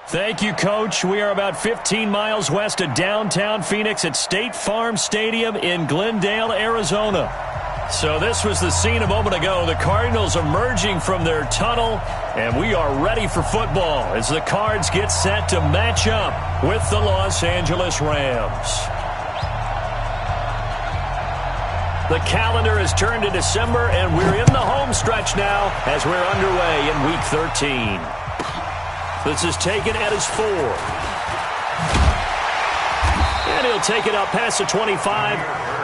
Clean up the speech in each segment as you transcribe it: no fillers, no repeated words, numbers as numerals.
Thank you, Coach. We are about 15 miles west of downtown Phoenix at State Farm Stadium in Glendale, Arizona. So this was the scene a moment ago. The Cardinals emerging from their tunnel, and we are ready for football as the Cards get set to match up with the Los Angeles Rams. The calendar has turned to December, and we're in the home stretch now as we're underway in Week 13. This is taken at his 4. And he'll take it up past the 25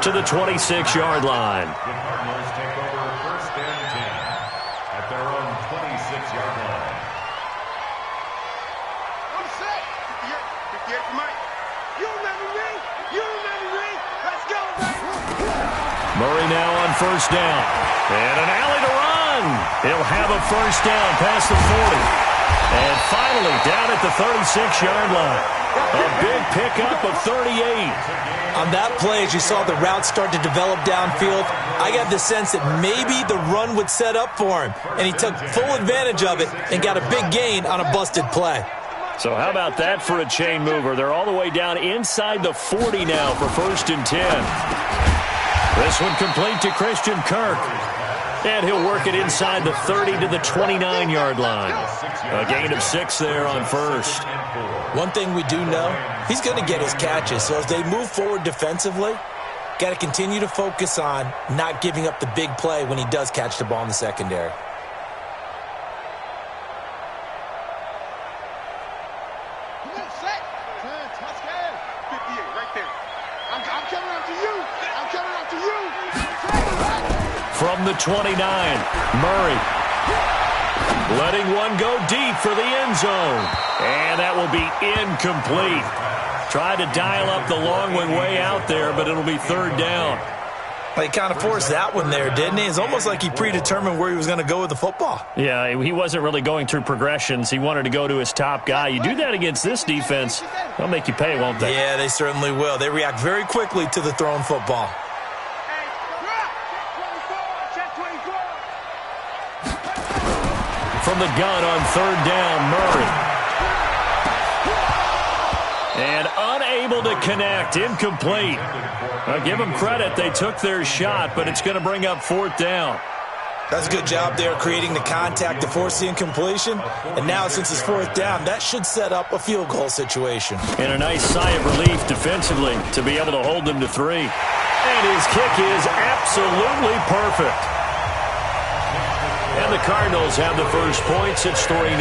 to the 26-yard line. The Cardinals take over 1st and 10 at their own 26-yard line. I'm set. 58 for Mike. You remember me? You remember me? Let's go, baby. Murray now on 1st down. And an alley to run. He'll have a 1st down past the 40. And finally, down at the 36-yard line. A big pickup of 38. On that play, as you saw the route start to develop downfield, I got the sense that maybe the run would set up for him. And he took full advantage of it and got a big gain on a busted play. So how about that for a chain mover? They're all the way down inside the 40 now for 1st and 10. This one complete to Christian Kirk. And he'll work it inside the 30 to the 29-yard line. A gain of 6 there on 1st. One thing we do know, he's going to get his catches. So as they move forward defensively, got to continue to focus on not giving up the big play when he does catch the ball in the secondary. From the 29, Murray letting one go deep for the end zone. And that will be incomplete. Tried to dial up the long one way out there, but it'll be 3rd down. He kind of forced that one there, didn't he? It's almost like he predetermined where he was going to go with the football. Yeah, he wasn't really going through progressions. He wanted to go to his top guy. You do that against this defense, they'll make you pay, won't they? Yeah, they certainly will. They react very quickly to the thrown football. From the gun on 3rd down, Murray. And unable to connect, incomplete. I'll give them credit, they took their shot, but it's going to bring up 4th down. That's a good job there creating the contact to force the incompletion. And now since it's 4th down, that should set up a field goal situation. And a nice sigh of relief defensively to be able to hold them to 3. And his kick is absolutely perfect. And the Cardinals have the first points. It's 3-0.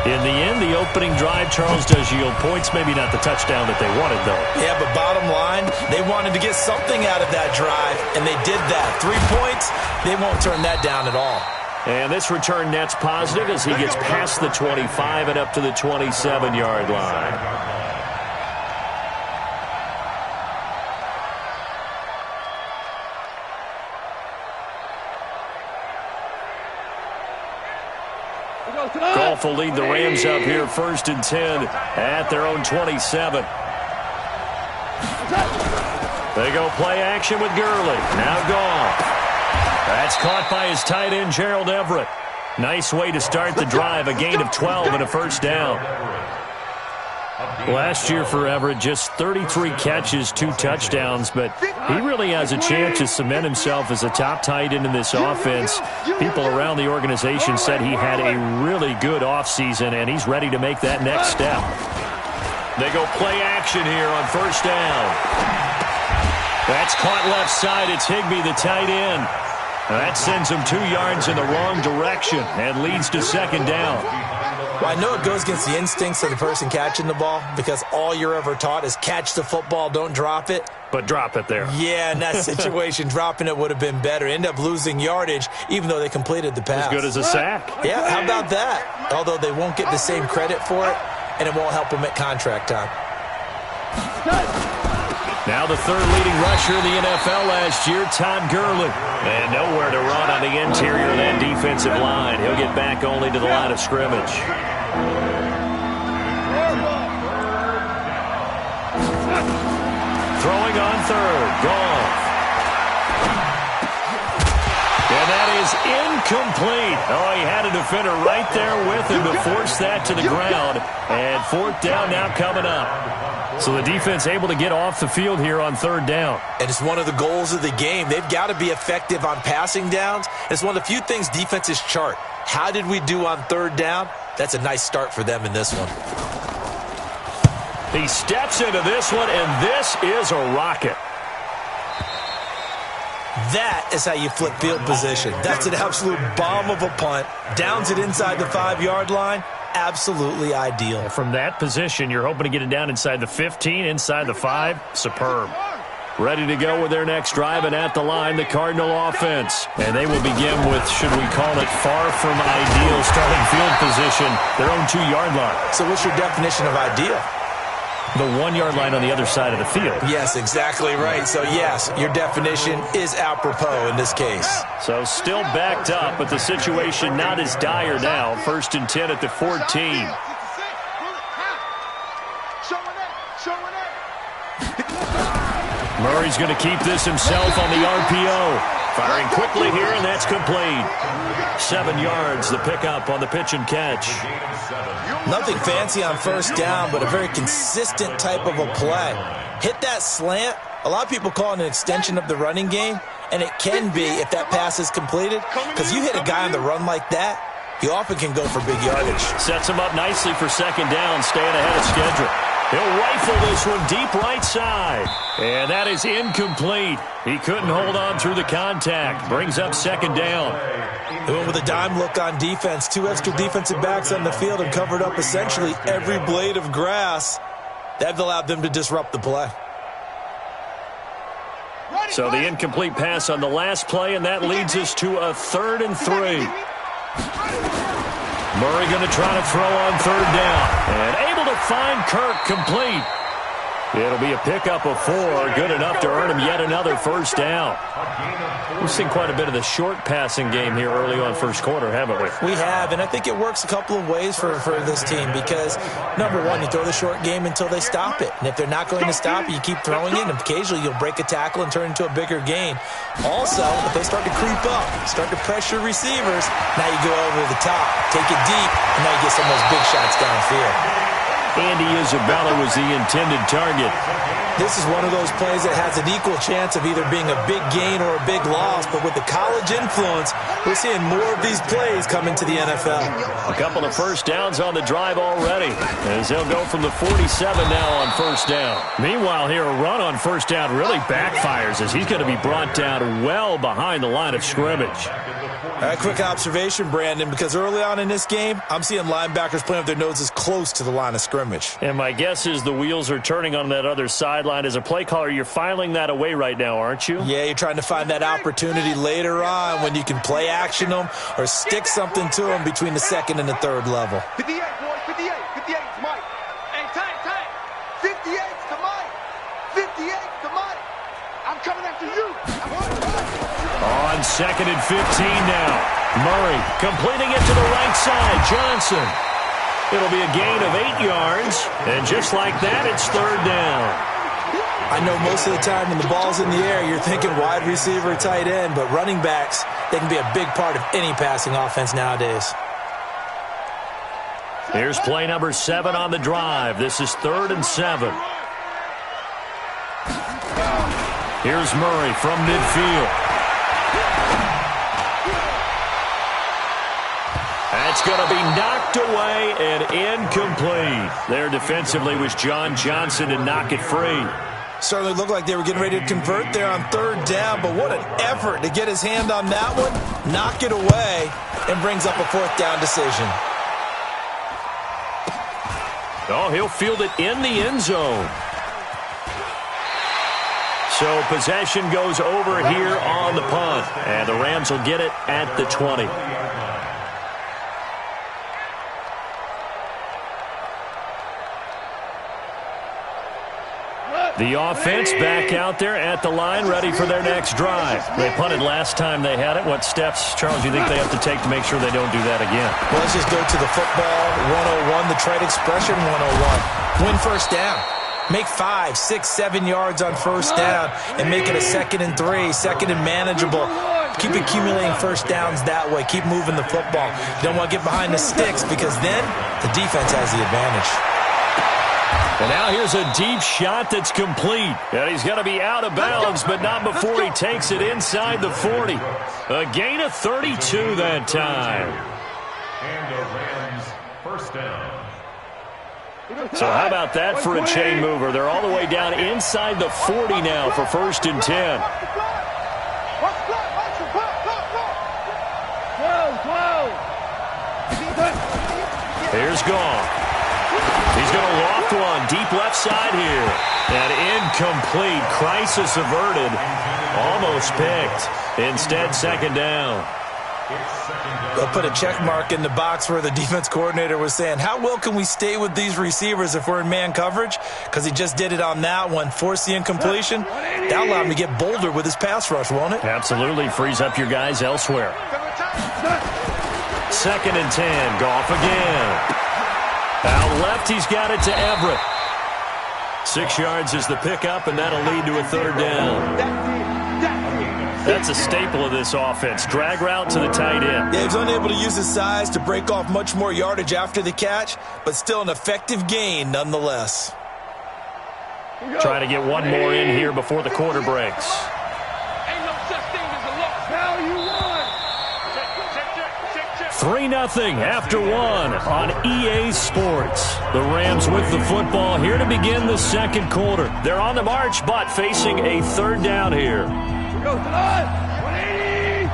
In the end, the opening drive, Charles, does yield points. Maybe not the touchdown that they wanted, though. Yeah, but bottom line, they wanted to get something out of that drive, and they did that. 3 points, they won't turn that down at all. And this return net's positive as he gets past the 25 and up to the 27-yard line. Goff will lead the Rams up here 1st and 10 at their own 27. They go play action with Gurley. Now Goff. That's caught by his tight end, Gerald Everett. Nice way to start the drive. A gain of 12 and a 1st down. Last year for Everett, just 33 catches, 2 touchdowns, but he really has a chance to cement himself as a top tight end in this offense. People around the organization said he had a really good offseason, and he's ready to make that next step. They go play action here on 1st down. That's caught left side. It's Higbee, the tight end. That sends him 2 yards in the wrong direction and leads to 2nd down. Well, I know it goes against the instincts of the person catching the ball because all you're ever taught is catch the football, don't drop it. But drop it there. Yeah, in that situation, dropping it would have been better. End up losing yardage, even though they completed the pass. As good as a sack. Yeah, how about that? Although they won't get the same credit for it, and it won't help them at contract time. Now the 3rd leading rusher in the NFL last year, Todd Gurley. And nowhere to run on the interior of that defensive line. He'll get back only to the line of scrimmage. Throwing on 3rd, Goff. And that is incomplete. Oh, he had a defender right there with him to force that to the ground. And fourth down now coming up. So the defense able to get off the field here on third down. And it's one of the goals of the game. They've got to be effective on passing downs. It's one of the few things defenses chart. How did we do on third down? That's a nice start for them in this one. He steps into this one, and this is a rocket. That is how you flip field position. That's an absolute bomb of a punt. Downs it inside the 5-yard line. Absolutely ideal. From that position, you're hoping to get it down inside the 15, inside the 5. Superb. Ready to go with their next drive, and at the line, the Cardinal offense. And they will begin with, should we call it, far from ideal starting field position, their own 2-yard line. So what's your definition of ideal? The 1-yard line on the other side of the field. Yes, exactly right. So, yes, your definition is apropos in this case. So still backed up, but the situation not as dire now. 1st and 10 at the 14. Murray's going to keep this himself on the RPO. Firing quickly here, and that's complete. 7 yards, the pickup on the pitch and catch. Nothing fancy on first down, but a very consistent type of a play. Hit that slant. A lot of people call it an extension of the running game, and it can be if that pass is completed, because you hit a guy on the run like that, you often can go for big yardage. Sets him up nicely for second down, staying ahead of schedule. He'll rifle this one deep right side. And that is incomplete. He couldn't hold on through the contact. Brings up second down. They went with a dime look on defense. 2 extra defensive backs on the field and covered up essentially every blade of grass. That allowed them to disrupt the play. So the incomplete pass on the last play, and that leads us to a 3rd and 3. Murray going to try to throw on third down. And able to find Kirk complete. It'll be a pickup of 4. Good enough to earn him yet another first down. We've seen quite a bit of the short passing game here early on first quarter, haven't we? We have, and I think it works a couple of ways for this team because, number one, you throw the short game until they stop it. And if they're not going to stop it, you keep throwing it, and occasionally you'll break a tackle and turn it into a bigger gain. Also, if they start to creep up, start to pressure receivers, now you go over the top, take it deep, and now you get some of those big shots downfield. Andy Isabella was the intended target. This is one of those plays that has an equal chance of either being a big gain or a big loss, but with the college influence, we're seeing more of these plays come into the NFL. A couple of first downs on the drive already, as they'll go from the 47 now on first down. Meanwhile, here a run on first down really backfires as he's going to be brought down well behind the line of scrimmage. A quick observation, Brandon, because early on in this game, I'm seeing linebackers playing with their noses close to the line of scrimmage. And my guess is the wheels are turning on that other sideline. As a play caller, you're filing that away right now, aren't you? Yeah, you're trying to find that opportunity later on when you can play action them or stick something to them between the 2nd and the 3rd level. 58, boys, 58. 58 to Mike. Hey, time. 58 to Mike. 58 to Mike. I'm coming after you. On 2nd and 15 now. Murray completing it to the right side. Johnson. It'll be a gain of 8 yards. And just like that, it's 3rd down. I know most of the time when the ball's in the air, you're thinking wide receiver, tight end, but running backs, they can be a big part of any passing offense nowadays. Here's play number 7 on the drive. This is 3rd and 7. Here's Murray from midfield. That's going to be knocked away and incomplete. There defensively was John Johnson to knock it free. Certainly looked like they were getting ready to convert there on 3rd down, but what an effort to get his hand on that one, knock it away, and brings up a 4th down decision. Oh, he'll field it in the end zone. So possession goes over here on the punt, and the Rams will get it at the 20. The offense back out there at the line, ready for their next drive. They punted last time they had it. What steps, Charles, do you think they have to take to make sure they don't do that again? Well, let's just go to the football 101, the trade expression 101. Win first down. Make 5, 6, 7 yards on first down and make it a 2nd and 3, 2nd and manageable. Keep accumulating first downs that way. Keep moving the football. You don't want to get behind the sticks because then the defense has the advantage. And now here's a deep shot that's complete. And he's going to be out of bounds, but not before he takes it inside the 40. A gain of 32 that time. And a Rams first down. So how about that for a chain mover? They're all the way down inside the 40 now for 1st and 10. Here's Goff. He's going to loft one deep left side here. And incomplete. Crisis averted. Almost picked. Instead, 2nd down. They'll put a check mark in the box where the defense coordinator was saying, how well can we stay with these receivers if we're in man coverage? Because he just did it on that one. Force the incompletion. That'll allow him to get bolder with his pass rush, won't it? Absolutely. Frees up your guys elsewhere. 2nd and 10. Goff again. Out left, he's got it to Everett. 6 yards is the pickup, and that'll lead to a 3rd down. That's a staple of this offense. Drag route to the tight end. Yeah, he was unable to use his size to break off much more yardage after the catch, but still an effective gain nonetheless. Try to get one more in here before the quarter breaks. Ain't no such thing as a loss. Now you won. 3-0 after 1 on EA Sports. The Rams with the football here to begin the 2nd quarter. They're on the march, but facing a 3rd down here. Go to the line. 180.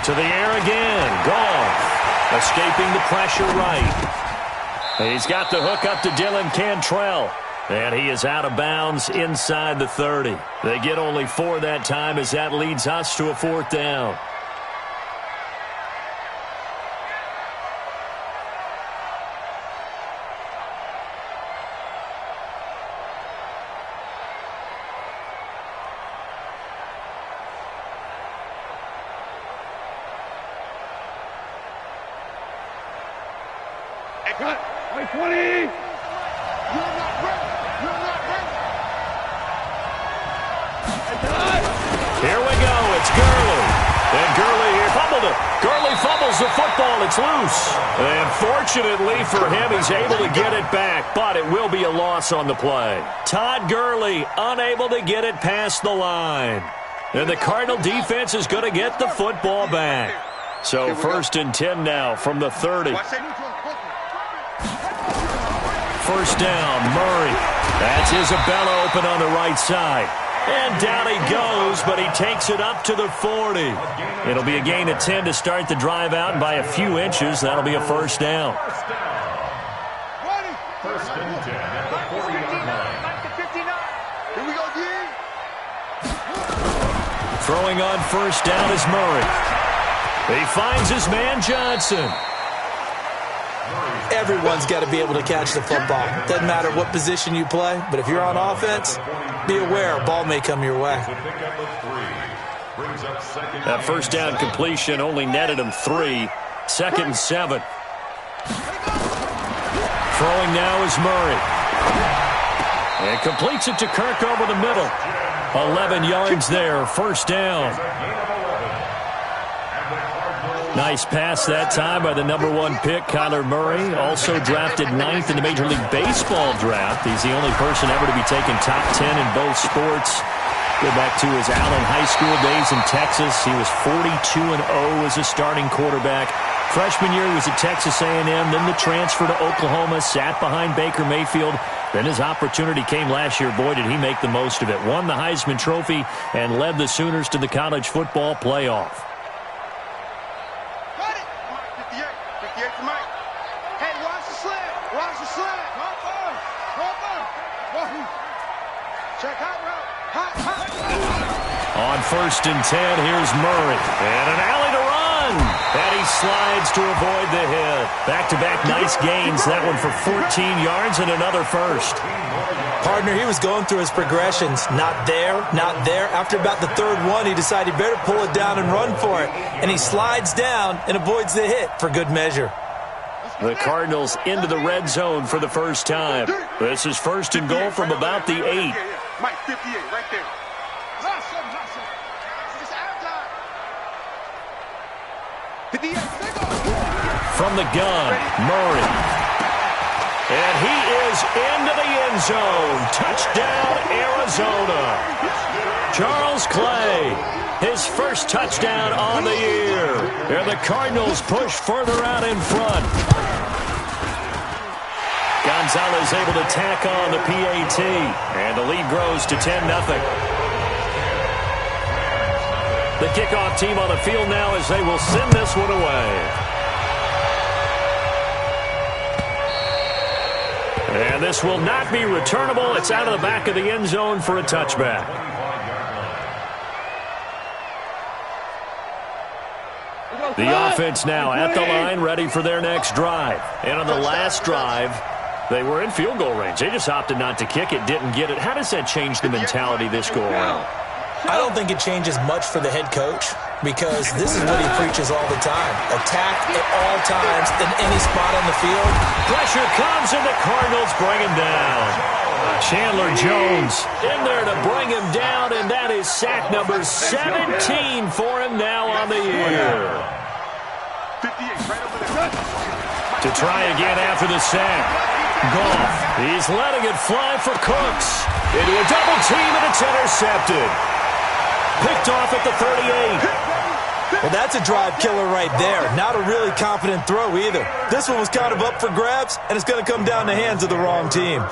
To the air again. Goff. Escaping the pressure right. He's got the hook up to Dylan Cantrell. And he is out of bounds inside the 30. They get only 4 that time as that leads us to a 4th down. Cut. 20. You're not ready. You're not ready. Here we go. It's Gurley. And Gurley here fumbled it. Gurley fumbles the football. It's loose. And fortunately for him, he's able to get it back, but it will be a loss on the play. Todd Gurley unable to get it past the line. And the Cardinal defense is going to get the football back. So 1st and 10 now from the 30. 1st down, Murray. That's Isabella open on the right side. And down he goes, but he takes it up to the 40. It'll be a gain of 10 to start the drive out, and by a few inches, that'll be a 1st down. 1st and 10 at the 40-yard line. Here we go, D. Throwing on 1st down is Murray. He finds his man Johnson. Everyone's got to be able to catch the football. Doesn't matter what position you play, but if you're on offense, be aware a ball may come your way. That 1st down completion only netted him 3. 2nd and 7. Throwing now is Murray. And completes it to Kirk over the middle. 11 yards there, 1st down. Nice pass that time by the number 1 pick, Kyler Murray. Also drafted 9th in the Major League Baseball draft. He's the only person ever to be taken top 10 in both sports. Go back to his Allen High School days in Texas. He was 42-0 as a starting quarterback. Freshman year, he was at Texas A&M. Then the transfer to Oklahoma, sat behind Baker Mayfield. Then his opportunity came last year. Boy, did he make the most of it. Won the Heisman Trophy and led the Sooners to the college football playoff. On 1st and 10, here's Murray. And an alley to run. And he slides to avoid the hit. Back-to-back nice gains. That one for 14 yards and another 1st. Partner, he was going through his progressions. Not there, not there. After about the 3rd one, he decided he better pull it down and run for it. And he slides down and avoids the hit for good measure. The Cardinals into the red zone for the first time. This is 1st and goal from about the 8. Mike, 58, right there. It's out of time. 58, from the gun, Murray. And he is into the end zone. Touchdown, Arizona. Charles Clay, his first touchdown on the year. And the Cardinals push further out in front. Gonzalez able to tack on the PAT. And the lead grows to 10-0. The kickoff team on the field now as they will send this one away. And this will not be returnable. It's out of the back of the end zone for a touchback. The offense now at the line, ready for their next drive. And on the last drive, they were in field goal range. They just opted not to kick it, didn't get it. How does that change the mentality this go around? I don't think it changes much for the head coach because this is what he preaches all the time. Attack at all times in any spot on the field. Pressure comes and the Cardinals bring him down. Chandler Jones in there to bring him down, and that is sack number 17 for him now on the year. To try again after the sack. Goff, he's letting it fly for Cooks. Into a double team, and it's intercepted. Picked off at the 38. Well, that's a drive killer right there. Not a really confident throw either. This one was kind of up for grabs, and it's going to come down the hands of the wrong team.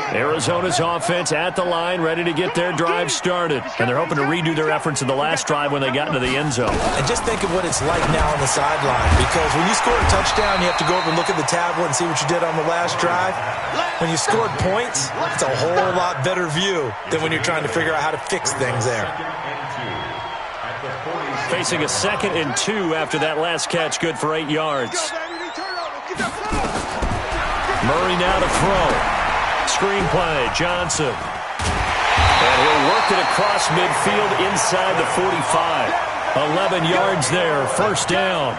Arizona's offense at the line, ready to get their drive started. And they're hoping to redo their efforts in the last drive when they got into the end zone. And just think of what it's like now on the sideline. Because when you score a touchdown, you have to go over and look at the tablet and see what you did on the last drive. When you scored points, it's a whole lot better view than when you're trying to figure out how to fix things there. Facing a 2nd and 2 after that last catch, good for 8 yards. Murray now to throw. Screenplay, Johnson. And he'll work it across midfield inside the 45. 11 yards there, first down.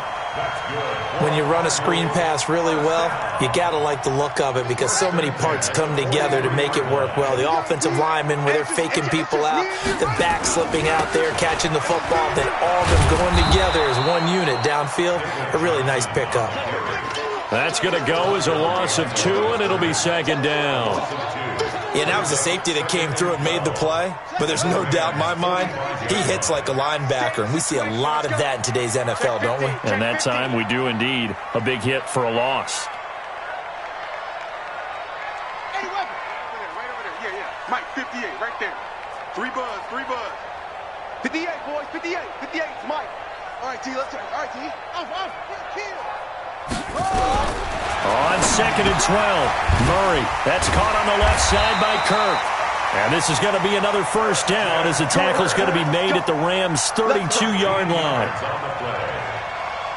When you run a screen pass really well, you got to like the look of it because so many parts come together to make it work well. The offensive linemen, where they're faking people out, the back slipping out there, catching the football, then all of them going together as one unit downfield. A really nice pickup. That's going to go as a loss of 2, and it'll be 2nd down. Yeah, that was a safety that came through and made the play, but there's no doubt in my mind he hits like a linebacker, and we see a lot of that in today's NFL, don't we? And that time we do indeed. A big hit for a loss. Hey, right over there. Yeah. Mike, 58, right there. 3 buzz. 58, boys, 58. 58 is Mike. All right, T, let's turn. All right, T. Off. Kill. On 2nd and 12, Murray. That's caught on the left side by Kirk. And this is going to be another first down as the tackle's going to be made at the Rams' 32-yard line.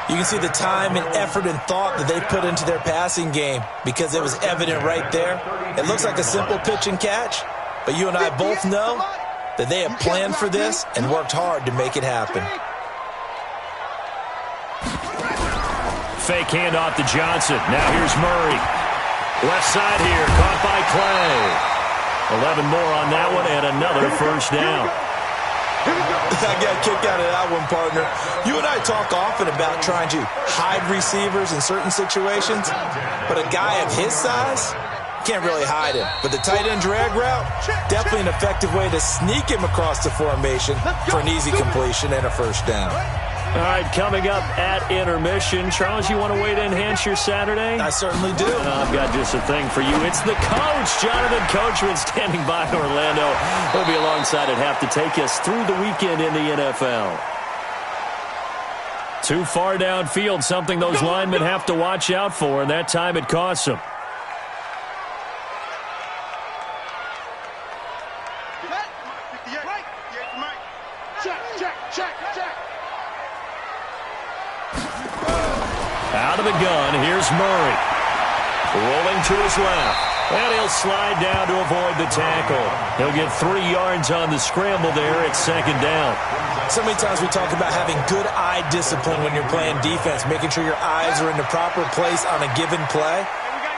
You can see the time and effort and thought that they put into their passing game because it was evident right there. It looks like a simple pitch and catch, but you and I both know that they have planned for this and worked hard to make it happen. Fake handoff to Johnson. Now here's Murray. Left side here, caught by Clay. 11 more on that one, and another first down. I got a kick out of that one, partner. You and I talk often about trying to hide receivers in certain situations, but a guy of his size can't really hide him. But the tight end drag route, definitely an effective way to sneak him across the formation for an easy completion and a first down. All right, coming up at intermission. Charles, you want to wait to enhance your Saturday? I certainly do. I've got just a thing for you. It's the coach, Jonathan Coachman, standing by in Orlando. He'll be alongside at half to take us through the weekend in the NFL. Too far downfield, something those linemen have to watch out for, and that time it costs them. Out of the gun, here's Murray. Rolling to his left. And he'll slide down to avoid the tackle. He'll get 3 yards on the scramble there at 2nd down. So many times we talk about having good eye discipline when you're playing defense, making sure your eyes are in the proper place on a given play.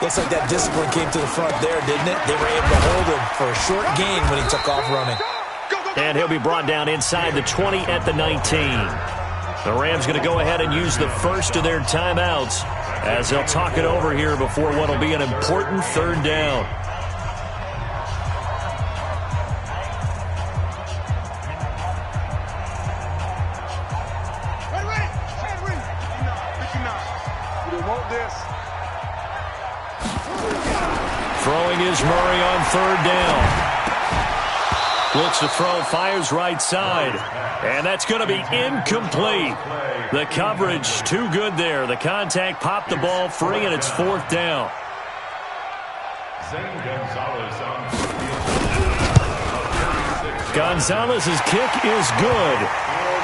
Looks like that discipline came to the front there, didn't it? They were able to hold him for a short gain when he took off running. And he'll be brought down inside the 20 at the 19. The Rams going to go ahead and use the first of their timeouts as they'll talk it over here before what will be an important third down. Throwing is Murray on third down. Looks to throw, fires right side. And that's going to be incomplete. The coverage too good there. The contact popped the ball free, and it's fourth down. Gonzalez's kick is good.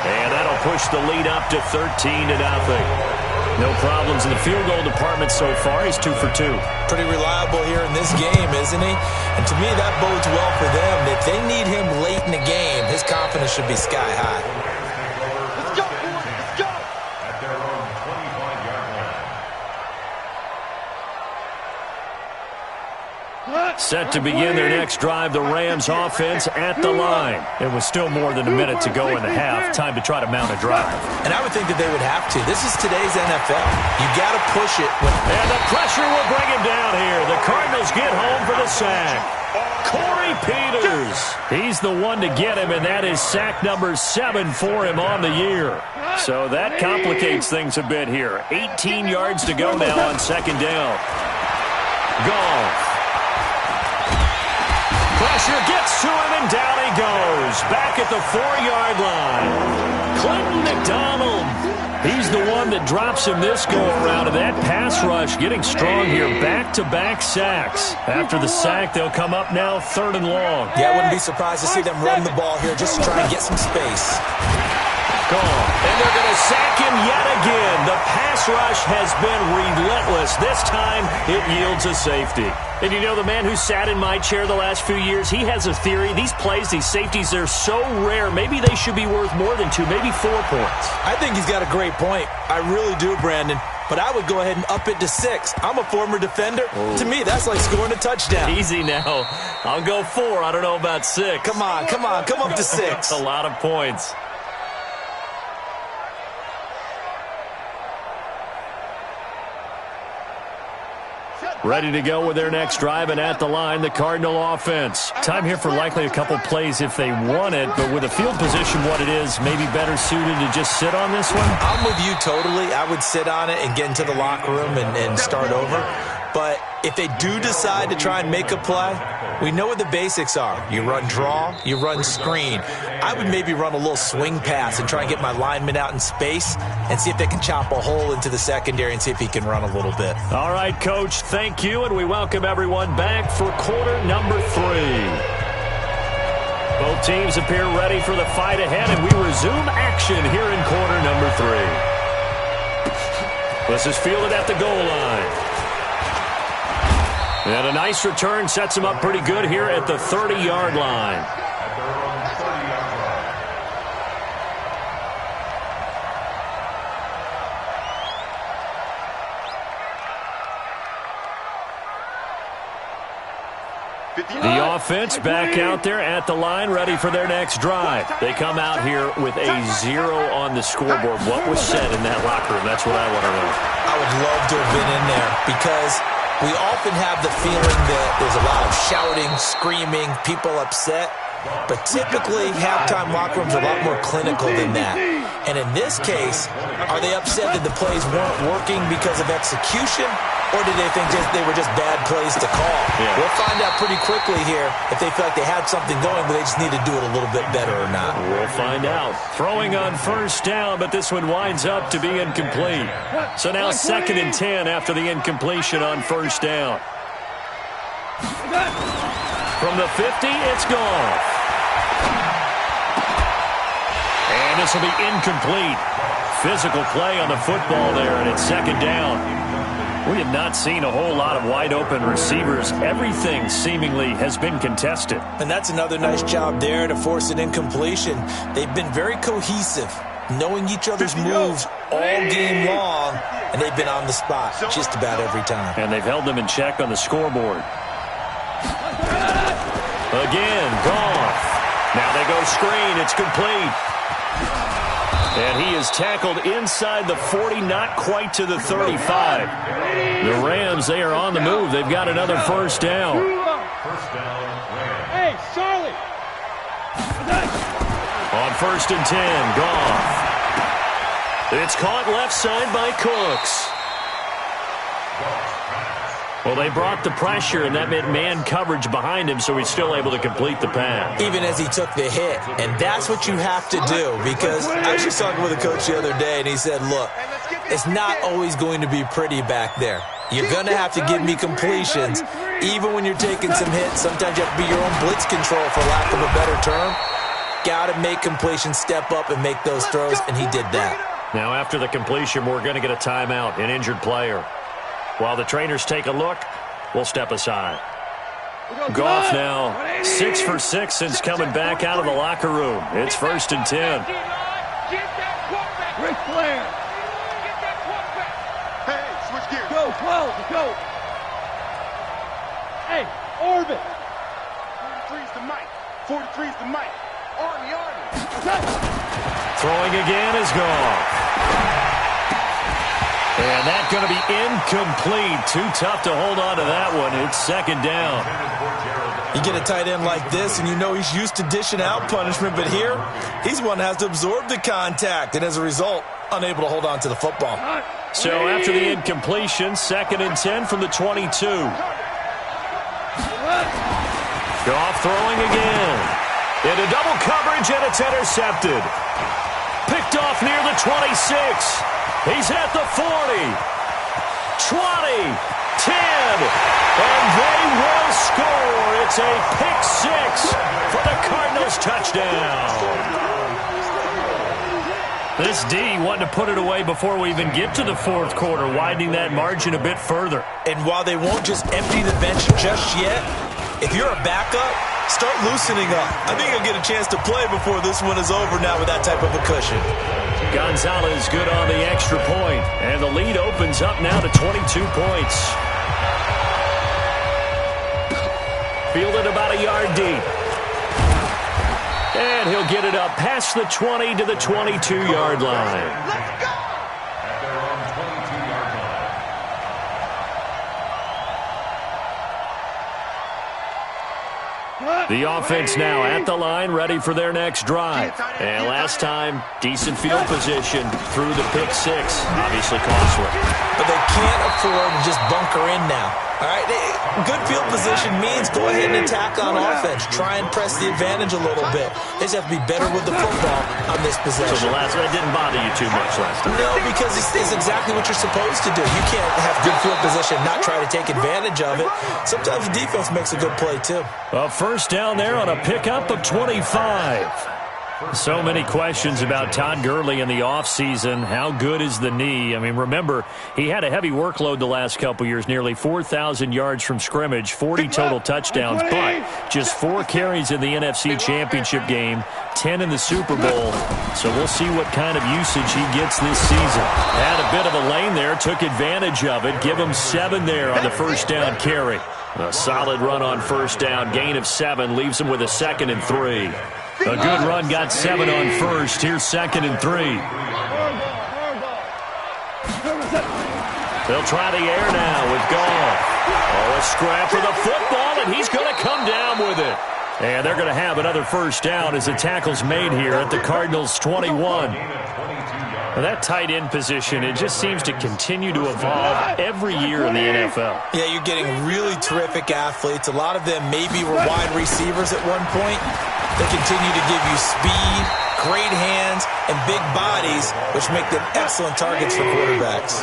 And that'll push the lead up to 13-0. No problems in the field goal department so far. He's 2 for 2. Pretty reliable here in this game, isn't he? And to me, that bodes well for them. If they need him late in the game, his confidence should be sky high. Let's go, boys. Let's go. At their own 25-yard line. Set to begin their next drive, the Rams offense at the line. It was still more than a minute to go in the half. Time to try to mount a drive. And I would think that they would have to. This is today's NFL. You got to push it. And the pressure will bring him down here. The Cardinals get home for the sack. Corey Peters. He's the one to get him, and that is sack number 7 for him on the year. So that complicates things a bit here. 18 yards to go now on second down. Goff. Pressure gets to him, and down he goes. Back at the 4-yard line. Clinton McDonald. He's the one that drops him this go-around. And that pass rush getting strong here. Back-to-back sacks. After the sack, they'll come up now 3rd and long. Yeah, I wouldn't be surprised to see them run the ball here just to try and get some space. Gone. And they're going to sack him yet again. The pass rush has been relentless. This time, it yields a safety. And you know, the man who sat in my chair the last few years, he has a theory. These plays, these safeties, they're so rare. Maybe they should be worth more than 2, maybe 4 points. I think he's got a great point. I really do, Brandon. But I would go ahead and up it to 6. I'm a former defender. Ooh. To me, that's like scoring a touchdown. Easy now. I'll go 4. I don't know about 6. Come on. Come up to 6. A lot of points. Ready to go with their next drive, and at the line, the Cardinal offense. Time here for likely a couple plays if they want it, but with the field position what it is, maybe better suited to just sit on this one? I'm with you totally. I would sit on it and get into the locker room and start over. But if they do decide to try and make a play, we know what the basics are. You run draw, you run screen. I would maybe run a little swing pass and try and get my lineman out in space and see if they can chop a hole into the secondary and see if he can run a little bit. All right, Coach, thank you, and we welcome everyone back for quarter number 3. Both teams appear ready for the fight ahead, and we resume action here in quarter number 3. This is fielded at the goal line. And a nice return sets him up pretty good here at the 30-yard line. The offense back out there at the line, ready for their next drive. They come out here with a 0 on the scoreboard. What was said in that locker room? That's what I want to know. I would love to have been in there because we often have the feeling that there's a lot of shouting, screaming, people upset. But typically, halftime locker rooms are a lot more clinical than that. And in this case, are they upset that the plays weren't working because of execution? Or did they think they were just bad plays to call? Yeah. We'll find out pretty quickly here if they feel like they had something going, but they just need to do it a little bit better or not. We'll find out. Throwing on first down, but this one winds up to be incomplete. So now 2nd and 10 after the incompletion on first down. From the 50, it's gone. And this will be incomplete. Physical play on the football there, and it's 2nd down. We have not seen a whole lot of wide-open receivers. Everything seemingly has been contested. And that's another nice job there to force an incompletion. They've been very cohesive, knowing each other's moves all game long, and they've been on the spot just about every time. And they've held them in check on the scoreboard. Again, Goff. Now they go screen. It's complete. And he is tackled inside the 40, not quite to the 35. The Rams, they are on the move. They've got another first down. First down, Rams. Hey, Charlie. On 1st and 10, Goff. It's caught left side by Cooks. Well, they brought the pressure, and that meant man coverage behind him, so he's still able to complete the pass. Even as he took the hit. And that's what you have to do, because I was just talking with a coach the other day, and he said, look, it's not always going to be pretty back there. You're going to have to give me completions, even when you're taking some hits. Sometimes you have to be your own blitz control, for lack of a better term. Got to make completions, step up, and make those throws, and he did that. Now, after the completion, we're going to get a timeout, an injured player. While the trainers take a look, we'll step aside. Goff now 6 for 6 since coming back out of the locker room. It's 1st and 10. Ric Flair. Hey, switch gears. Go, 12, go. Hey, orbit. 43's the mic. 43's the mic. Army. Throwing again is Goff. And that's going to be incomplete. Too tough to hold on to that one. It's 2nd down. You get a tight end like this, and you know he's used to dishing out punishment, but here, he's one that has to absorb the contact, and as a result, unable to hold on to the football. So after the incompletion, 2nd and 10 from the 22. Goff throwing again. Into double coverage, and it's intercepted. Picked off near the 26. He's at the 40, 20, 10, and they will score. It's a pick 6 for the Cardinals touchdown. This D wanted to put it away before we even get to the 4th quarter, widening that margin a bit further. And while they won't just empty the bench just yet, if you're a backup, start loosening up. I think you'll get a chance to play before this one is over now with that type of a cushion. Gonzalez good on the extra point, and the lead opens up now to 22 points. Fielded about a yard deep. And he'll get it up past the 20 to the 22-yard line. Let's go! At their own 22-yard line. The offense now at the line, ready for their next drive. And last time, decent field position through the pick 6. Obviously costly. But they can't afford to just bunker in now. All right, good field position means go ahead and attack on offense. Try and press the advantage a little bit. They just have to be better with the football on this possession. So the last one didn't bother you too much last time. No, because it's exactly what you're supposed to do. You can't have good field position, not try to take advantage of it. Sometimes the defense makes a good play, too. A first down there on a pickup of 25. So many questions about Todd Gurley in the offseason. How good is the knee? I mean, remember, he had a heavy workload the last couple years, nearly 4,000 yards from scrimmage, 40 total touchdowns, but just 4 carries in the NFC Championship game, 10 in the Super Bowl. So we'll see what kind of usage he gets this season. Had a bit of a lane there, took advantage of it. Give him 7 there on the first down carry. A solid run on first down, gain of 7, leaves him with a 2nd and 3. A good run, got 7 on first. Here's 2nd and 3. They'll try the air now with Goff. Oh, a scrap for the football, and he's going to come down with it. And they're going to have another first down as the tackle's made here at the Cardinals' 21. Now, that tight end position, it just seems to continue to evolve every year in the NFL. Yeah, you're getting really terrific athletes. A lot of them maybe were wide receivers at one point. They continue to give you speed, great hands, and big bodies, which make them excellent targets for quarterbacks.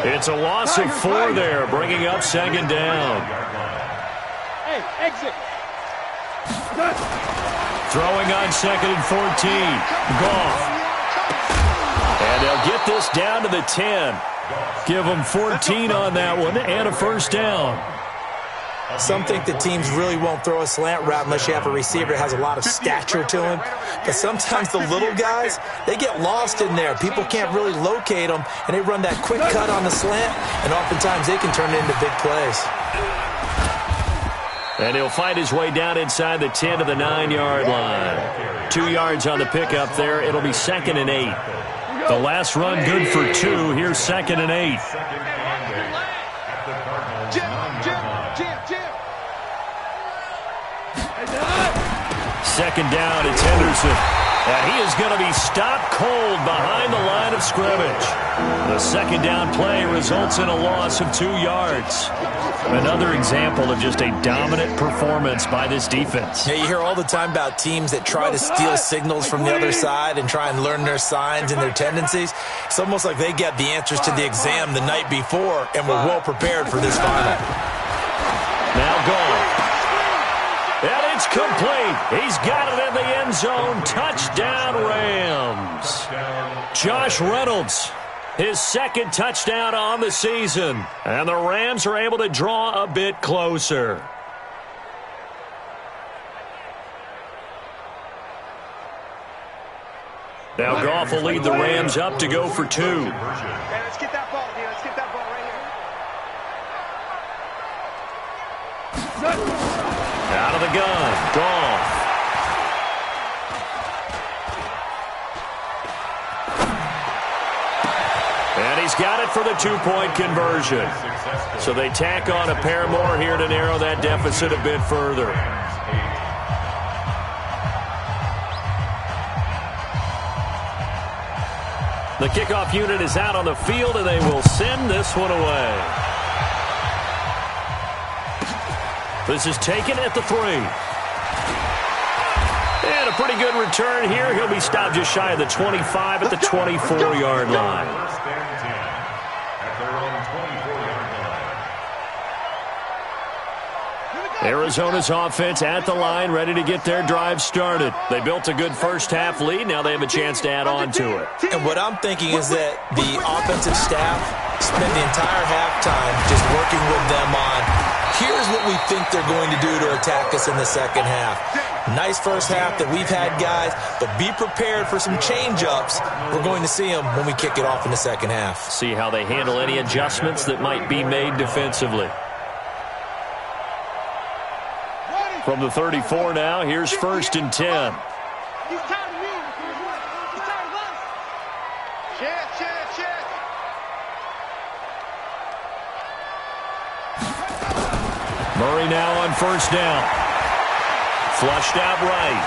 It's a loss of 4 there, bringing up 2nd down. Hey, exit. Throwing on 2nd and 14. Goff. And they'll get this down to the 10. Give them 14 on that one and a first down. Some think that teams really won't throw a slant route unless you have a receiver that has a lot of stature to him. But sometimes the little guys, they get lost in there. People can't really locate them, and they run that quick cut on the slant, and oftentimes they can turn it into big plays. And he'll fight his way down inside the 10 to the 9-yard line. 2 yards on the pickup there. It'll be 2nd and 8. The last run good for 2. Here's 2nd and 8. Second down, it's Henderson. And he is going to be stopped cold behind the line of scrimmage. The second down play results in a loss of 2 yards. Another example of just a dominant performance by this defense. Yeah, you hear all the time about teams that try to steal signals from the other side and try and learn their signs and their tendencies. It's almost like they get the answers to the exam the night before and were well prepared for this final. Now gone. And it's complete. He's got it in the end zone. Touchdown, Rams. Josh Reynolds, his second touchdown on the season. And the Rams are able to draw a bit closer. Now Goff will lead the Rams up to go for 2. Hey, let's get that ball, dude. Let's get that ball right here. Out of the gun, Goff. And he's got it for the 2-point conversion. So they tack on a pair more here to narrow that deficit a bit further. The kickoff unit is out on the field, and they will send this one away. This is taken at the 3. And a pretty good return here. He'll be stopped just shy of the 25 at the 24-yard line. First and 10 at their own 24-yard line. Arizona's offense at the line, ready to get their drive started. They built a good first-half lead. Now they have a chance to add on to it. And what I'm thinking is that the offensive staff spent the entire halftime just working with them on, here's what we think they're going to do to attack us in the second half. Nice first half that we've had, guys, but be prepared for some change-ups. We're going to see them when we kick it off in the second half. See how they handle any adjustments that might be made defensively. From the 34 now, here's 1st and 10. He's tired of me. He's tired of us. Check. Murray now on 1st down. Flushed out right.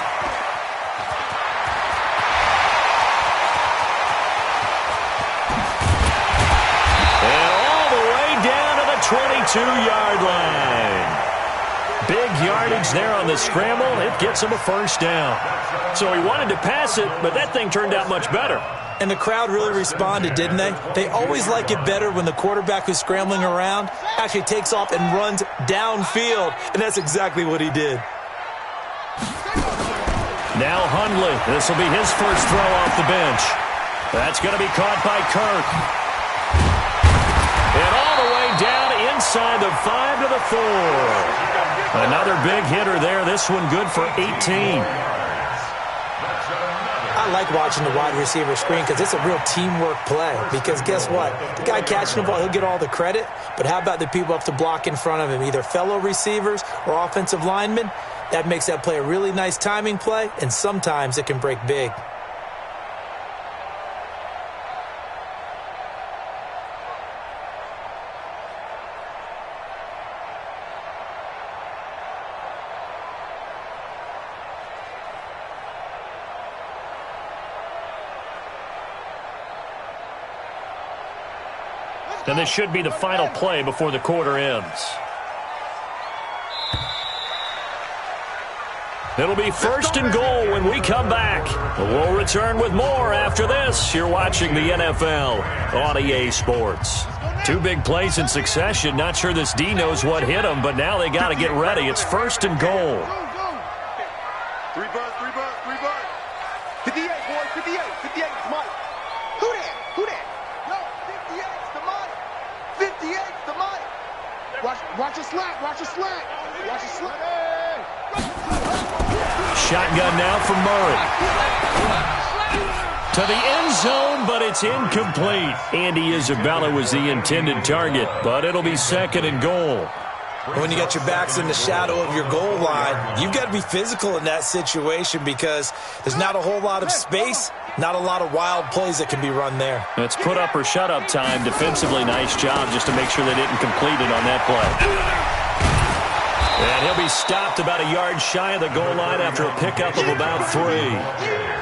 And all the way down to the 22-yard line. Big yardage there on the scramble. It gets him a 1st down. So he wanted to pass it, but that thing turned out much better. And the crowd really responded, didn't they? They always like it better when the quarterback who's scrambling around actually takes off and runs downfield, and that's exactly what he did. Now Hundley. This will be his first throw off the bench. That's going to be caught by Kirk. And all the way down inside the 5 to the 4. Another big hitter there. This one good for 18. I like watching the wide receiver screen because it's a real teamwork play. Because guess what? The guy catching the ball, he'll get all the credit. But how about the people up to block in front of him, either fellow receivers or offensive linemen? That makes that play a really nice timing play, and sometimes it can break big. And this should be the final play before the quarter ends. It'll be 1st and goal when we come back. We'll return with more after this. You're watching the NFL on EA Sports. 2 big plays in succession. Not sure this D knows what hit him, but now they got to get ready. It's 1st and goal. 3 buzz. 58, boys, 58. 58 is Mike. Who that? No, 58's the Mike. 58's the Mike. Watch your slack. Watch your slack. Watch your slack. Shotgun now from Murray. To the end zone, but it's incomplete. Andy Isabella was the intended target, but it'll be 2nd and goal. When you got your backs in the shadow of your goal line, you've got to be physical in that situation because there's not a whole lot of space, not a lot of wild plays that can be run there. It's put up or shut up time. Defensively, nice job just to make sure they didn't complete it on that play. And he'll be stopped about a yard shy of the goal line after a pickup of about 3.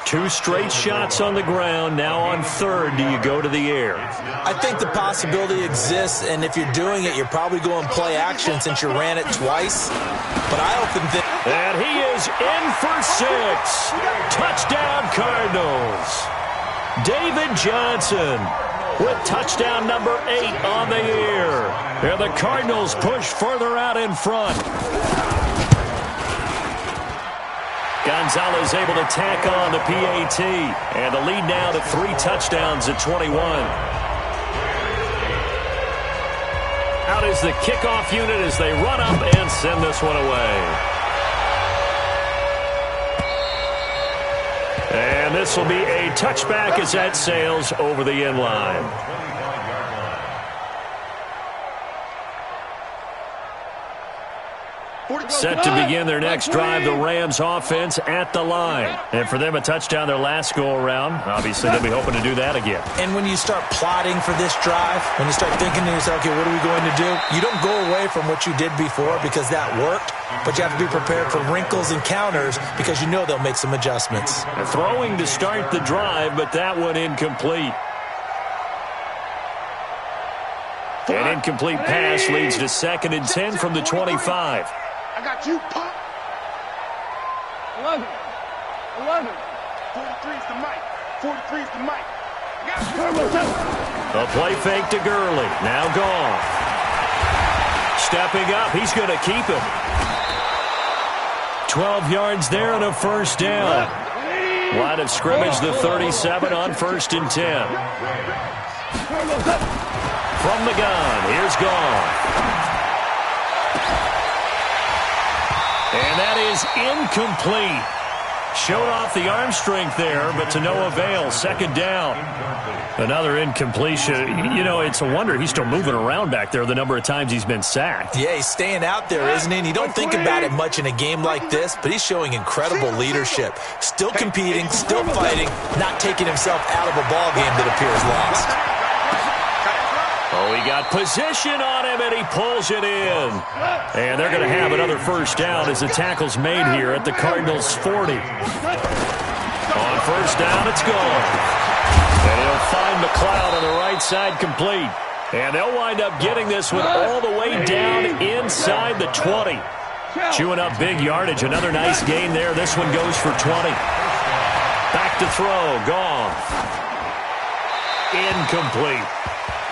2 straight shots on the ground. Now on 3rd, do you go to the air? I think the possibility exists, and if you're doing it, you're probably going play action since you ran it twice. But I often think... And he is in for 6. Touchdown, Cardinals. David Johnson with touchdown number 8 on the year. And the Cardinals push further out in front. Gonzalez able to tack on the PAT. And the lead now to 3 touchdowns at 21. Out is the kickoff unit as they run up and send this one away. And this will be a touchback as that sails over the end line. Set to begin their next drive, the Rams offense at the line. And for them, a touchdown their last go-around. Obviously, they'll be hoping to do that again. And when you start plotting for this drive, when you start thinking to yourself, okay, what are we going to do? You don't go away from what you did before because that worked, but you have to be prepared for wrinkles and counters because you know they'll make some adjustments. Throwing to start the drive, but that one incomplete. An incomplete pass leads to 2nd and 10 from the 25. I got you, Pop. 11. 43 is the mic. 43 is the mic. A play fake to Gurley. Now gone. Stepping up. He's going to keep it. 12 yards there and a first down. Line of scrimmage, the 37 on 1st and 10. From the gun, here's Goff. And that is incomplete. Showed off the arm strength there, but to no avail. 2nd down. Another incompletion. You know, it's a wonder he's still moving around back there the number of times he's been sacked. Yeah, he's staying out there, isn't he? And you don't think about it much in a game like this, but he's showing incredible leadership. Still competing, still fighting, not taking himself out of a ball game that appears lost. Oh, he got position on him, and he pulls it in. And they're going to have another first down as the tackle's made here at the Cardinals' 40. On first down, it's gone. And he'll find McLeod on the right side complete. And they'll wind up getting this one all the way down inside the 20. Chewing up big yardage. Another nice gain there. This one goes for 20. Back to throw. Gone. Incomplete.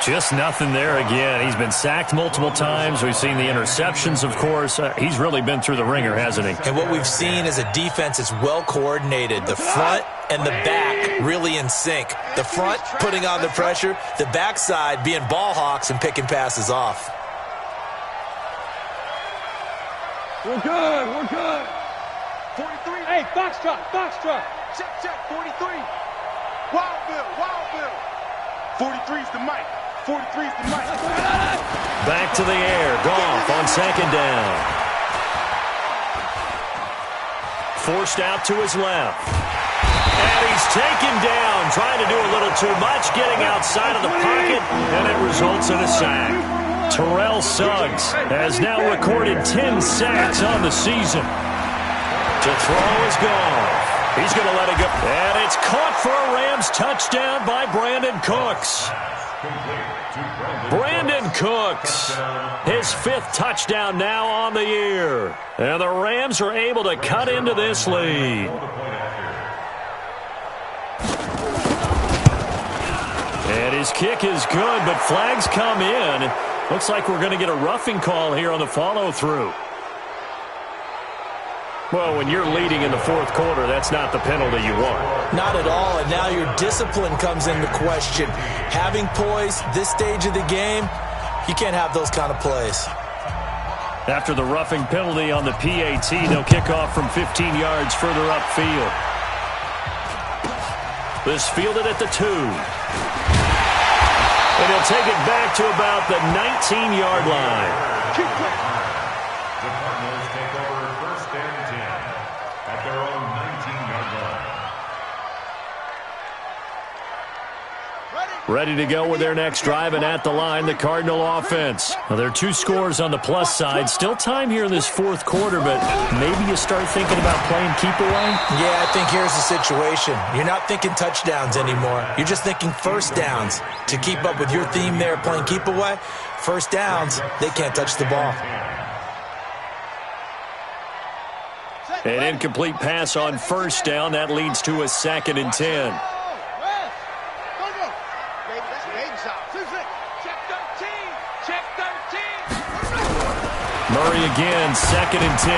Just nothing there again. He's been sacked multiple times. We've seen the interceptions, of course. He's really been through the ringer, hasn't he? And what we've seen is a defense that's well coordinated. The front and the back really in sync. The front putting on the pressure, the backside being ball hawks and picking passes off. We're good. We're good. 43. Hey, Foxtrot. Foxtrot. Check. 43. Wildville. 43 is the mic. 43 is the mic. Back to the air. Goff on 2nd down. Forced out to his left. And he's taken down. Trying to do a little too much. Getting outside of the pocket. And it results in a sack. Terrell Suggs has now recorded 10 sacks on the season. To throw is Goff. He's going to let it go. And it's caught for a Rams touchdown by Brandon Cooks. Brandon Cooks, his 5th touchdown now on the year. And the Rams are able to cut into this lead. And his kick is good, but flags come in. Looks like we're going to get a roughing call here on the follow-through. Well, when you're leading in the 4th quarter, that's not the penalty you want. Not at all, and now your discipline comes into question. Having poise this stage of the game, You can't have those kind of plays. After the roughing penalty on the PAT, they'll kick off from 15 yards further upfield. This fielded at the 2. And he'll take it back to about the 19-yard line. The Cardinals take over 1st and 10 at their own 19-yard line. Ready to go with their next drive, and at the line, the Cardinal offense. Well, there are 2 scores on the plus side. Still time here in this 4th quarter, but maybe you start thinking about playing keep away? Yeah, I think here's the situation. You're not thinking touchdowns anymore. You're just thinking first downs. To keep up with your theme there, playing keep away, first downs, they can't touch the ball. An incomplete pass on first down. That leads to a 2nd and 10. Murray again, 2nd and 10.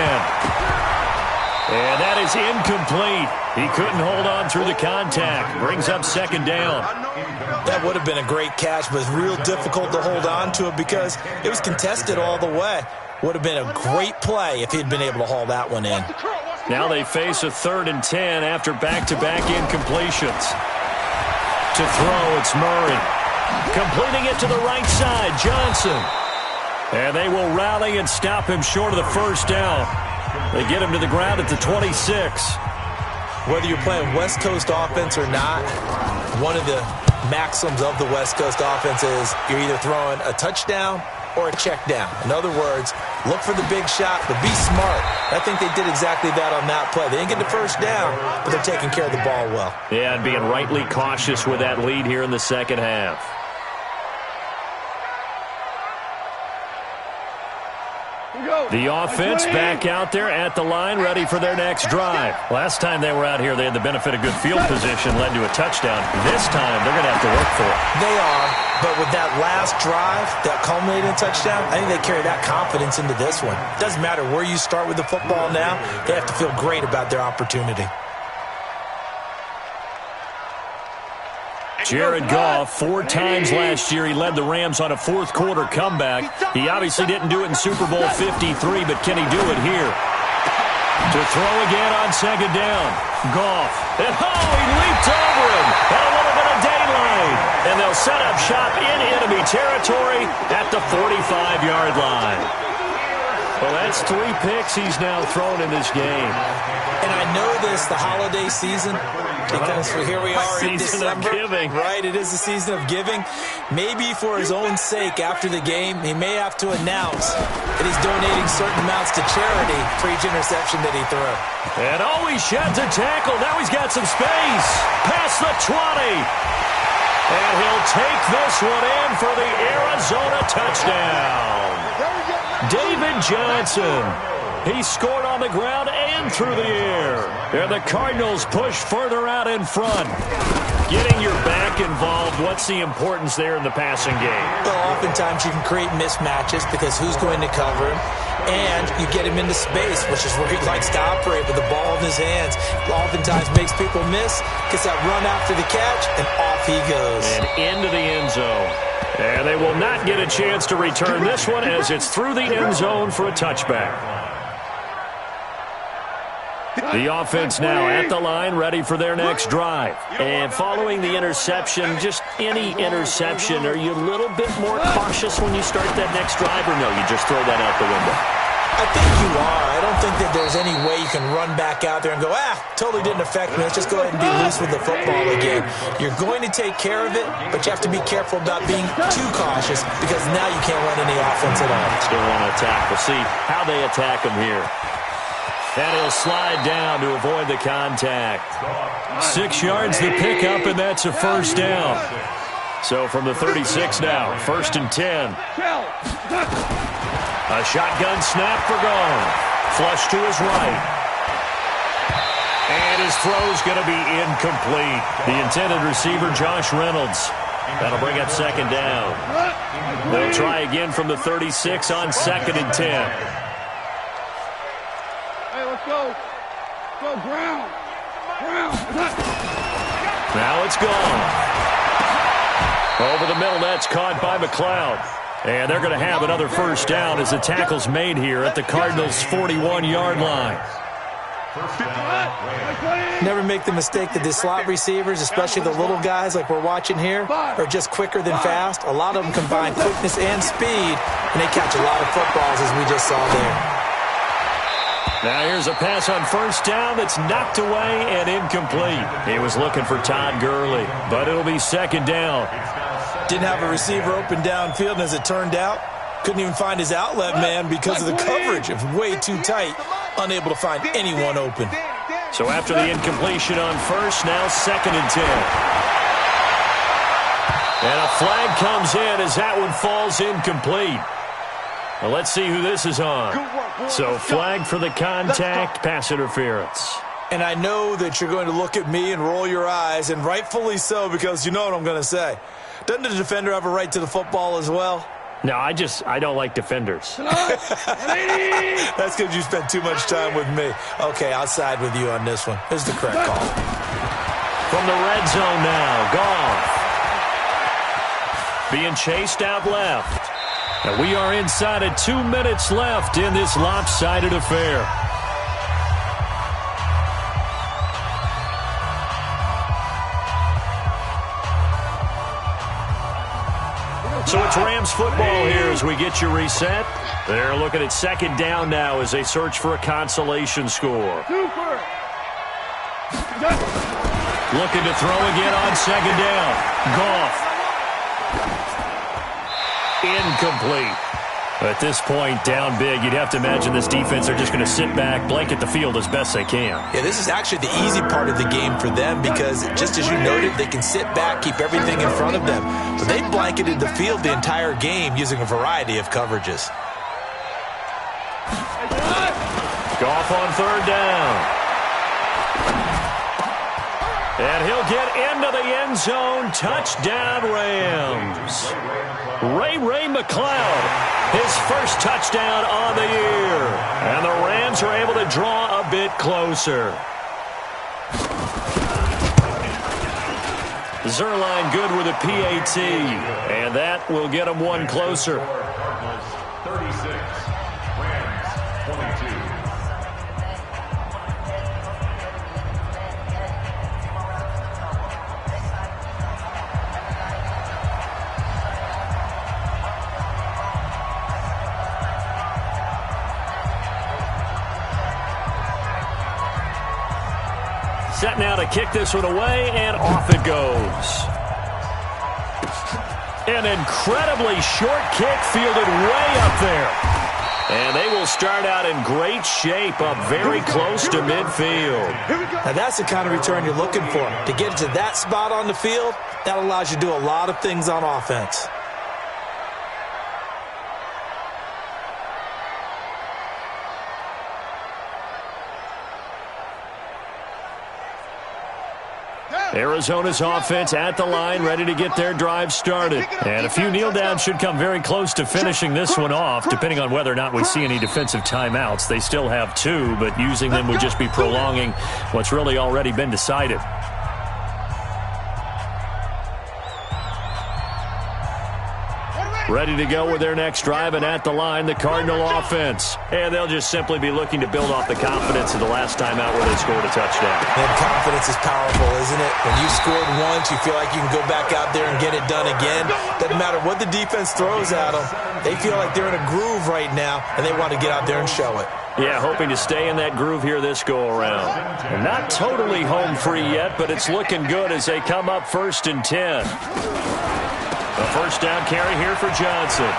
And that is incomplete. He couldn't hold on through the contact. Brings up 2nd down. That would have been a great catch, but it's real difficult to hold on to it because it was contested all the way. Would have been a great play if he'd been able to haul that one in. Now they face a 3rd and 10 after back-to-back incompletions. To throw, it's Murray. Completing it to the right side, Johnson. And they will rally and stop him short of the first down. They get him to the ground at the 26. Whether you're playing West Coast offense or not, one of the maxims of the West Coast offense is you're either throwing a touchdown or a check down. In other words, look for the big shot, but be smart. I think they did exactly that on that play. They didn't get the first down, but they're taking care of the ball well. Yeah, and being rightly cautious with that lead here in the second half. The offense back out there at the line, ready for their next drive. Last time they were out here, they had the benefit of good field position, led to a touchdown. This time, they're going to have to work for it. They are, but with that last drive, that culminated in touchdown, I think they carry that confidence into this one. It doesn't matter where you start with the football now, they have to feel great about their opportunity. Jared Goff, 4 times last year, he led the Rams on a 4th quarter comeback. He obviously didn't do it in Super Bowl 53, but can he do it here? To throw again on 2nd down. Goff. And he leaped over him. And a little bit of daylight. And they'll set up shop in enemy territory at the 45-yard line. Well, that's 3 picks he's now thrown in this game. And I know this, the holiday season, because here we are in December. Season of giving. Right, it is the season of giving. Maybe for his own sake after the game, he may have to announce that he's donating certain amounts to charity for each interception that he threw. And he sheds a tackle. Now he's got some space. Past the 20. And he'll take this one in for the Arizona touchdown. David Johnson. He scored on the ground and through the air. And the Cardinals push further out in front. Getting your back involved, what's the importance there in the passing game? Well, oftentimes you can create mismatches because who's going to cover him? And you get him into space, which is where he likes to operate with the ball in his hands. Oftentimes makes people miss, gets that run after the catch, and off he goes. And into the end zone. And they will not get a chance to return this one as it's through the end zone for a touchback. The offense now at the line, ready for their next drive. And following the interception, just any interception, are you a little bit more cautious when you start that next drive, or no, you just throw that out the window? I think you are. I don't think that there's any way you can run back out there and go, totally didn't affect me. Let's just go ahead and be loose with the football again. You're going to take care of it, but you have to be careful about being too cautious because now you can't run any offense at all. Still want to attack. We'll see how they attack him here. And he'll slide down to avoid the contact. 6 yards the pickup, and that's a first down. So from the 36 now, 1st and 10. A shotgun snap for Gone. Flush to his right. And his throw's going to be incomplete. The intended receiver, Josh Reynolds. That'll bring up 2nd down. They'll try again from the 36 on 2nd and 10. Go. Go, Brown. Now it's gone. Over the middle, that's caught by McLeod. And they're going to have another first down as the tackle's made here at the Cardinals' 41-yard line. Never make the mistake that the slot receivers, especially the little guys like we're watching here, are just quicker than fast. A lot of them combine quickness and speed, and they catch a lot of footballs, as we just saw there. Now here's a pass on first down that's knocked away and incomplete. He was looking for Todd Gurley, but it'll be second down. Didn't have a receiver open downfield, and as it turned out, couldn't even find his outlet man because of the coverage. It was way too tight, unable to find anyone open. So after the incompletion on first, now second and 10. And a flag comes in as that one falls incomplete. Well, let's see who this is on. So flag for the contact, pass interference. And I know that you're going to look at me and roll your eyes, and rightfully so, because you know what I'm going to say. Doesn't the defender have a right to the football as well? No, I don't like defenders. That's because you spent too much time with me. Okay, I'll side with you on this one. This is the correct call. From the red zone now, Goff. Being chased out left. And we are inside of 2 minutes left in this lopsided affair. So it's Rams football here as we get you reset. They're looking at second down now as they search for a consolation score. Looking to throw again on second down. Goff. Incomplete. At this point, down big, you'd have to imagine this defense are just going to sit back, blanket the field as best they can. Yeah, this is actually the easy part of the game for them because, just as you noted, they can sit back, keep everything in front of them. But they blanketed the field the entire game using a variety of coverages. Goff on third down. And he'll get into the end zone. Touchdown, Rams. Ray McCloud, his first touchdown on the year. And the Rams are able to draw a bit closer. Zerline good with a PAT. And that will get them one closer. 36, Rams 22. Set now to kick this one away, and off it goes. An incredibly short kick fielded way up there. And they will start out in great shape up very close to midfield. Now that's the kind of return you're looking for. To get to that spot on the field, that allows you to do a lot of things on offense. Arizona's offense at the line, ready to get their drive started. And a few kneel downs should come very close to finishing this one off, depending on whether or not we see any defensive timeouts. They still have 2, but using them would just be prolonging what's really already been decided. Ready to go with their next drive, and at the line, the Cardinal offense. And they'll just simply be looking to build off the confidence of the last time out where they scored a touchdown. And confidence is powerful, isn't it? When you scored once, you feel like you can go back out there and get it done again. Doesn't matter what the defense throws at them. They feel like they're in a groove right now, and they want to get out there and show it. Yeah, hoping to stay in that groove here this go-around. And not totally home free yet, but it's looking good as they come up first and 10. A first down carry here for Johnson.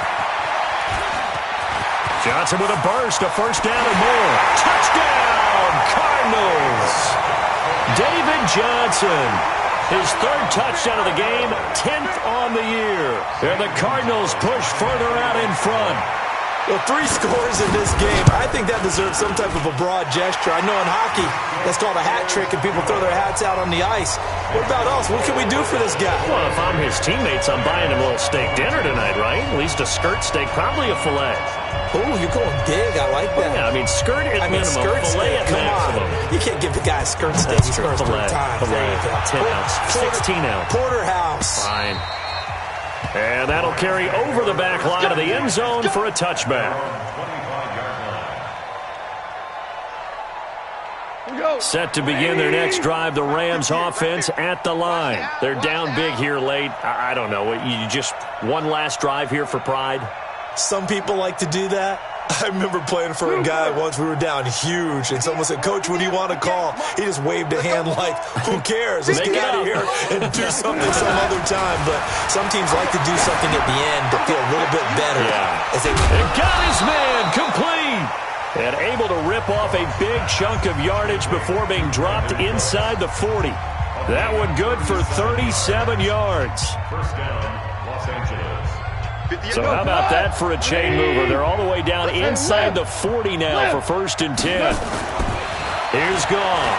Johnson with a burst, a first down and more. Touchdown, Cardinals. David Johnson, his 3rd touchdown of the game, 10th on the year. And the Cardinals push further out in front. Well, 3 scores in this game. I think that deserves some type of a broad gesture. I know in hockey, that's called a hat trick, and people throw their hats out on the ice. What about us? What can we do for this guy? Well, if I'm his teammates, I'm buying him a little steak dinner tonight, right? At least a skirt steak, probably a filet. Oh, you're going big. I like that. Yeah, I mean, skirt at minimum, skirt filet steak. at Come maximum. on. You can't give the guy a skirt steak. That's He's true. first Filet, 3 times. filet, There you go. 10 ounce, 16 ounce. Porterhouse. Fine. And that'll carry over the back line of the end zone for a touchback. Set to begin their next drive, the Rams offense at the line. They're down big here late. I don't know. You just one last drive here for pride? Some people like to do that. I remember playing for a guy once. We were down huge, and someone said, "Coach, what do you want to call?" He just waved a hand like, "Who cares? Let's get out of here and do something some other time." But some teams like to do something at the end to feel a little bit better. Yeah. As they got his man complete. And able to rip off a big chunk of yardage before being dropped inside the 40. That one good for 37 yards. First down, Los Angeles. So how about that for a chain mover? They're all the way down inside the 40 now for 1st and 10. Here's Goff.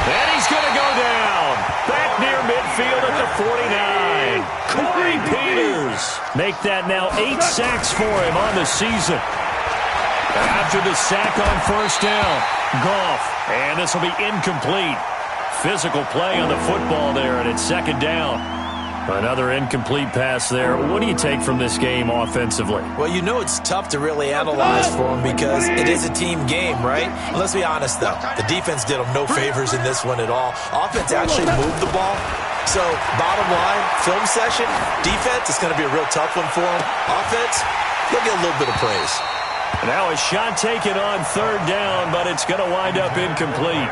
And he's going to go down. Back near midfield at the 49. Corey Peters. Make that now 8 sacks for him on the season. After the sack on 1st down, Goff. And this will be incomplete. Physical play on the football there, and it's 2nd down. Another incomplete pass there. What do you take from this game offensively? Well, you know it's tough to really analyze for them because it is a team game, right? And let's be honest, though. The defense did them no favors in this one at all. Offense actually moved the ball. So, bottom line, film session, defense, it's going to be a real tough one for them. Offense, they'll get a little bit of praise. Now a shot taken on 3rd down, but it's going to wind up incomplete.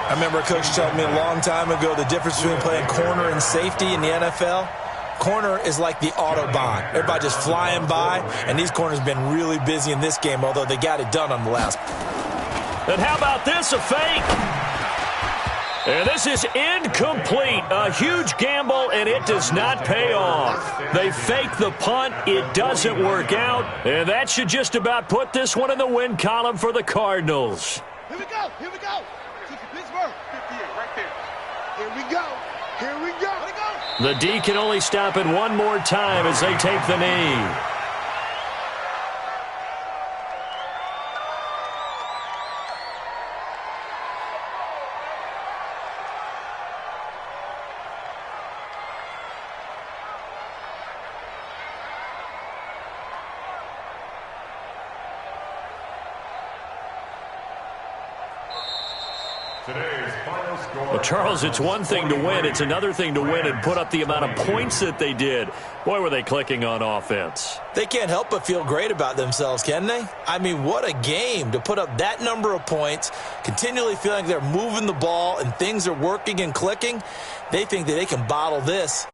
I remember a coach telling me a long time ago the difference between playing corner and safety in the NFL. Corner is like the Autobahn. Everybody just flying by, and these corners have been really busy in this game, although they got it done on the last. And how about this, a fake? And this is incomplete. A huge gamble, and it does not pay off. They fake the punt. It doesn't work out, and that should just about put this one in the win column for the Cardinals. Here we go. Here we go. Pittsburgh. 58 right there. Here we go. Here we go. The D can only stop it one more time as they take the knee. Well, Charles, it's one thing to win. It's another thing to win and put up the amount of points that they did. Boy, were they clicking on offense. They can't help but feel great about themselves, can they? I mean, what a game to put up that number of points, continually feeling like they're moving the ball and things are working and clicking. They think that they can bottle this